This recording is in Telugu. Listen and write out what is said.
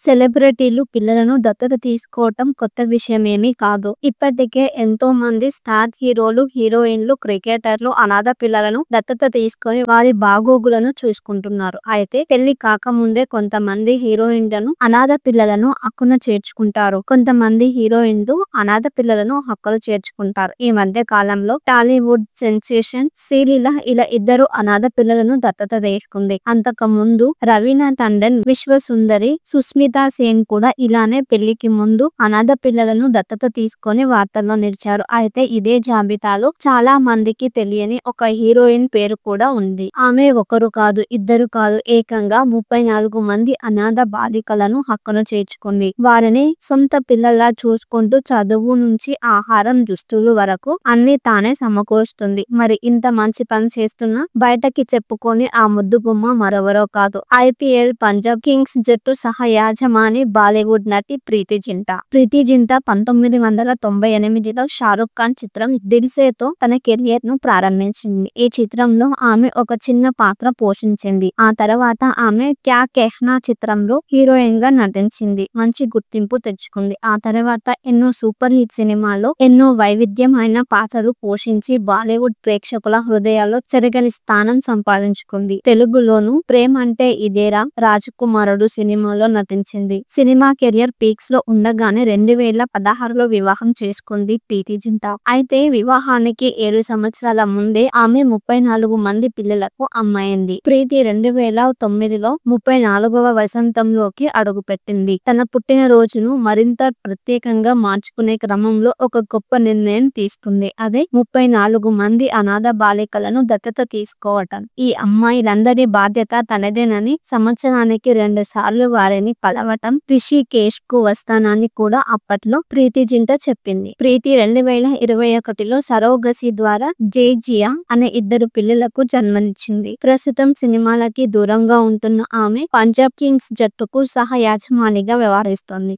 సెలబ్రిటీలు పిల్లలను దత్తత తీసుకోవటం కొత్త విషయమేమీ కాదు. ఇప్పటికే ఎంతో మంది స్టార్ హీరోలు, హీరోయిన్లు, క్రికెటర్లు అనాథ పిల్లలను దత్తత తీసుకొని వారి బాగోగులను చూసుకుంటున్నారు. అయితే పెళ్లి కాకముందే కొంతమంది హీరోయిన్లను అనాథ పిల్లలను హక్కున చేర్చుకుంటారు. కొంతమంది హీరోయిన్లు అనాథ పిల్లలను హక్కున చేర్చుకుంటారు. ఈ మధ్య కాలంలో టాలీవుడ్ సెన్సేషన్ శ్రీలీల ఇలా ఇద్దరు అనాథ పిల్లలను దత్తత తీసుకుంది. అంతకు ముందు రవీనా టండన్, విశ్వసుందరి, సుస్మితా సేన్ కూడా ఇలానే పెళ్లికి ముందు అనాథ పిల్లలను దత్తత తీసుకొని వార్తల్లో నిలిచారు. అయితే ఇదే జాబితాలో చాలా మందికి తెలియని ఒక హీరోయిన్ పేరు కూడా ఉంది. ఆమె ఒకరు కాదు, ఇద్దరు కాదు, ఏకంగా 34 మంది అనాథ బాలికలను హక్కున చేర్చుకుంది. వారిని సొంత పిల్లల్లా చూసుకుంటూ చదువు నుంచి ఆహారం, దుస్తులు వరకు అన్ని తానే సమకూరుస్తుంది. మరి ఇంత మంచి పని చేస్తున్నా బయటకి చెప్పుకొని ఆ ముద్దు బొమ్మ మరెవరో కాదు, ఐపీఎల్ పంజాబ్ కింగ్స్ జట్టు సహయాజమాని బాలీవుడ్ నటి ప్రీతి జింటా. ప్రీతి జింటా 1998లో షారుఖ్ ఖాన్ చిత్రం దిల్ సే తో తన కెరియర్ ను ప్రారంభించింది. ఈ చిత్రంలో ఆమె ఒక చిన్న పాత్ర పోషించింది. ఆ తర్వాత ఆమె క్యా కెహ్నా చిత్రంలో హీరోయిన్ గా నటించింది. మంచి గుర్తింపు తెచ్చుకుంది. ఆ తర్వాత ఎన్నో సూపర్ హిట్ సినిమాల్లో ఎన్నో వైవిధ్యమైన పాత్రలు పోషించి బాలీవుడ్ ప్రేక్షకుల హృదయాల్లో చెరగని స్థానం సంపాదించుకుంది. తెలుగులోను ప్రేమ్ అంటే ఇదేరా, రాజకుమారుడు సినిమాలో నటించింది. సినిమా కెరియర్ పీక్స్ లో ఉండగానే 2016లో వివాహం చేసుకుంది ప్రీతి జింటా. అయితే వివాహానికి 7 సంవత్సరాల ముందే ఆమె 34 మంది పిల్లలకు అమ్మాయింది. ప్రీతి 2009లో 34వ వసంతంలోకి అడుగుపెట్టింది. తన పుట్టినరోజును మరింత ప్రత్యేకంగా మార్చుకునే క్రమంలో ఒక గొప్ప నిర్ణయం తీసుకుంది. అదే 34 మంది అనాథ బాలికలను దత్తత తీసుకోవటం. ఈ అమ్మాయిలందరి బాధ్యత తనదేనని, సంవత్సరానికి 2 సార్లు వారిని కలవటం, రిషికేశ్ కు వస్తానని కూడా అప్పట్లో ప్రీతి జింటా చెప్పింది. ప్రీతి 2021లో సరోగసీ ద్వారా జేజియా అనే 2 పిల్లలకు జన్మనిచ్చింది. ప్రస్తుతం సినిమాలకి దూరంగా ఉంటున్న ఆమె పంజాబ్ కింగ్స్ జట్టుకు సహ యాజమానిగా వ్యవహరిస్తోంది.